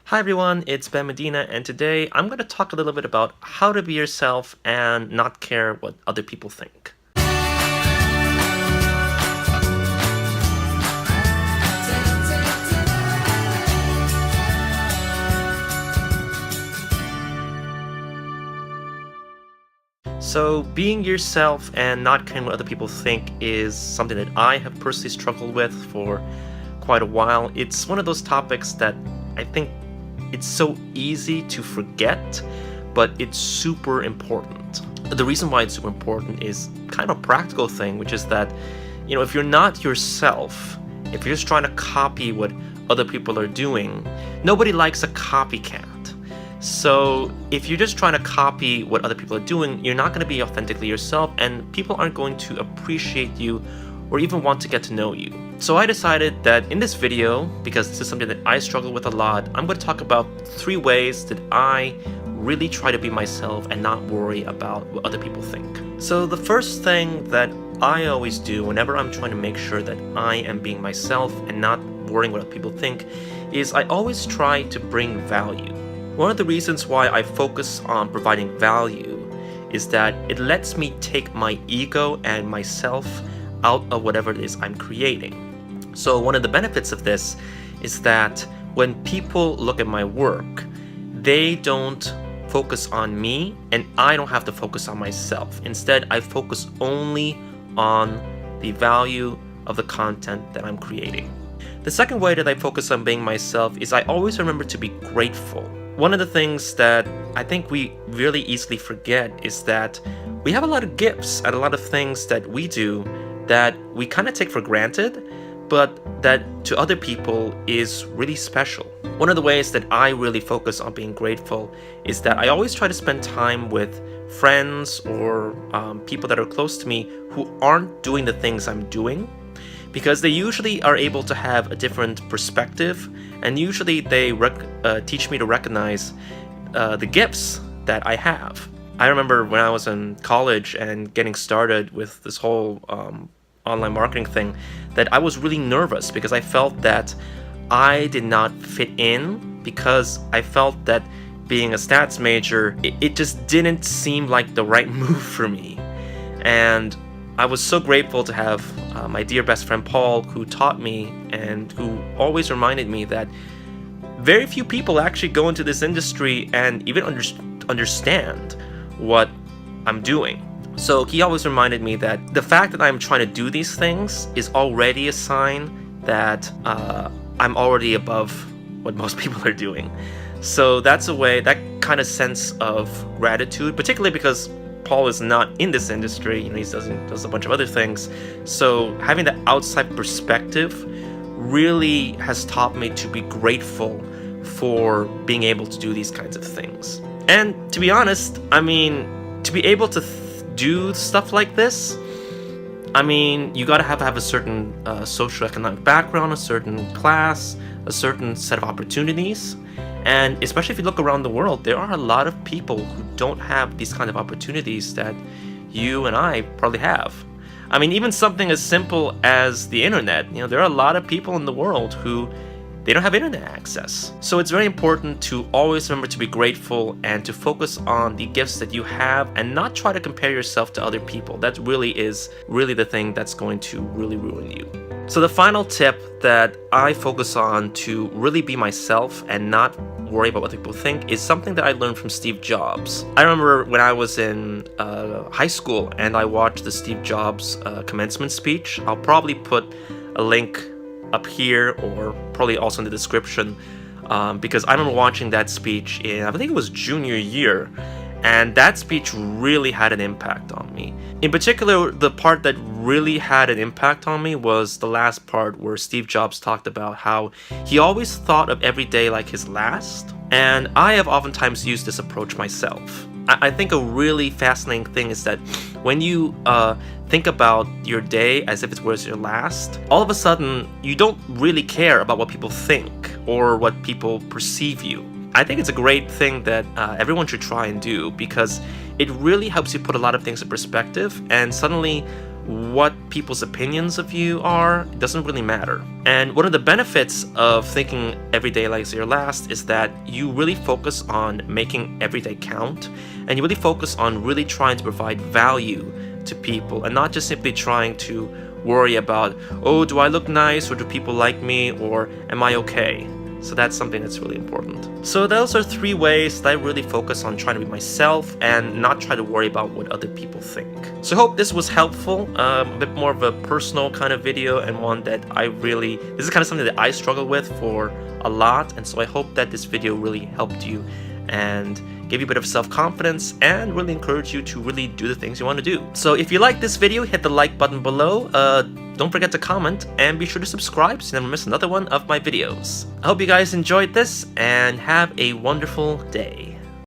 Hi everyone, it's Ben Medina, and today I'm going to talk a little bit about how to be yourself and not care what other people think. So, being yourself and not caring what other people think is something that I have personally struggled with for quite a while. It's one of those topics that I think it's so easy to forget, but it's super important. The reason why it's super important is kind of a practical thing, which is that, if you're not yourself, if you're just trying to copy what other people are doing, nobody likes a copycat. So if you're just trying to copy what other people are doing, you're not going to be authentically yourself, and people aren't going to appreciate you or even want to get to know you. So I decided that in this video, because this is something that I struggle with a lot, I'm going to talk about 3 ways that I really try to be myself and not worry about what other people think. So the first thing that I always do whenever I'm trying to make sure that I am being myself and not worrying what other people think is I always try to bring value. One of the reasons why I focus on providing value is that it lets me take my ego and myself out of whatever it is I'm creating. So one of the benefits of this is that when people look at my work, they don't focus on me and I don't have to focus on myself. Instead, I focus only on the value of the content that I'm creating. The second way that I focus on being myself is I always remember to be grateful. One of the things that I think we really easily forget is that we have a lot of gifts and a lot of things that we do that we kind of take for granted, but that to other people is really special. One of the ways that I really focus on being grateful is that I always try to spend time with friends or people that are close to me who aren't doing the things I'm doing, because they usually are able to have a different perspective, and usually they teach me to recognize the gifts that I have. I remember when I was in college and getting started with this whole online marketing thing, that I was really nervous because I felt that I did not fit in, because I felt that being a stats major, it just didn't seem like the right move for me. And I was so grateful to have my dear best friend Paul, who taught me and who always reminded me that very few people actually go into this industry and even understand what I'm doing. So he always reminded me that the fact that I'm trying to do these things is already a sign that I'm already above what most people are doing. So that's a way, that kind of sense of gratitude, particularly because Paul is not in this industry, he does a bunch of other things. So having that outside perspective really has taught me to be grateful for being able to do these kinds of things. And to be honest, to be able to do stuff like this, you gotta have a certain socioeconomic background, a certain class, a certain set of opportunities. And especially if you look around the world, there are a lot of people who don't have these kind of opportunities that you and I probably have. Even something as simple as the internet, there are a lot of people in the world who they don't have internet access. So it's very important to always remember to be grateful and to focus on the gifts that you have and not try to compare yourself to other people. That really is the thing that's going to really ruin you. So the final tip that I focus on to really be myself and not worry about what people think is something that I learned from Steve Jobs. I remember when I was in high school and I watched the Steve Jobs commencement speech. I'll probably put a link up here or probably also in the description, because I remember watching that speech in, I think it was junior year, and that speech really had an impact on me. In particular, the part that really had an impact on me was the last part where Steve Jobs talked about how he always thought of every day like his last, and I have oftentimes used this approach myself. I think a really fascinating thing is that when you think about your day as if it was your last, all of a sudden you don't really care about what people think or what people perceive you. I think it's a great thing that everyone should try and do, because it really helps you put a lot of things in perspective, and suddenly what people's opinions of you are, it doesn't really matter. And one of the benefits of thinking every day like your last is that you really focus on making every day count, and you really focus on really trying to provide value to people, and not just simply trying to worry about, oh, do I look nice, or do people like me, or am I okay? So that's something that's really important. So those are 3 ways that I really focus on trying to be myself and not try to worry about what other people think. So I hope this was helpful, a bit more of a personal kind of video, and one that this is kind of something that I struggle with for a lot, and so I hope that this video really helped you and gave you a bit of self-confidence and really encourage you to really do the things you want to do. So if you like this video, hit the like button below. Don't forget to comment, and be sure to subscribe so you never miss another one of my videos. I hope you guys enjoyed this, and have a wonderful day.